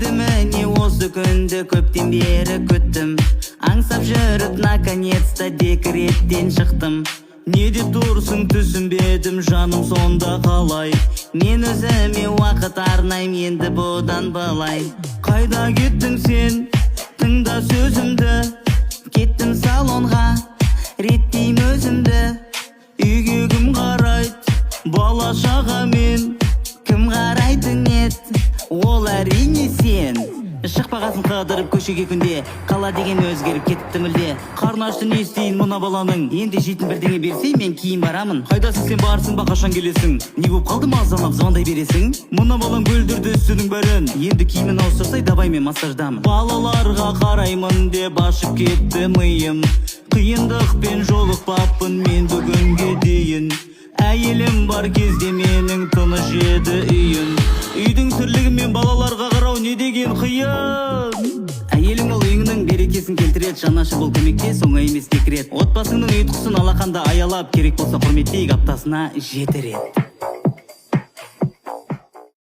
келді міне осы күнді көптен бері күттім. Аңсап жүріп наконец-то декреттен шықтым. Не деп тұрсың түсінбедім жаным сонда қалай. Мен өзіме уақыт арнайм енді бұдан былай. Қайда кеттің сен, тыңда сөзімді. Кеттім салонға, реттейм өзімді. Үйге кім қарайды, бала шағамен кім қарайтын еді, ол әрине сен. Шықпағасын қыдырып көшеге күнде, қала деген өзгеріп кетіпті мүлде. Қарны ашты не істейін мына баланың, енді жейтін бірдеңе берсей мен кейін барамын. Қайдасың сен барсың ба қашан келесің, не болып қалды мазалап звондай бересің. Мына балаң бөлдірді үстінің бәрін, енді киімін ауыстырсай давай мен массаждамын. Балаларға қараймын деп ашып кетті миым, қиындықпен жолықпаппын мен бүгінге дейін. Әйелім бар кезде менің тыныш еді үйім. Үйдің тірлігі мен балаларға қарау не деген қиын. Әйелің ол үйіңнің берекесін келтіреді, жанашыр бол көмектес, оңай емес текірет. Отбасыңның ұйытқысын алақанда аялап, керек болса құрметтейік аптасына 7 рет.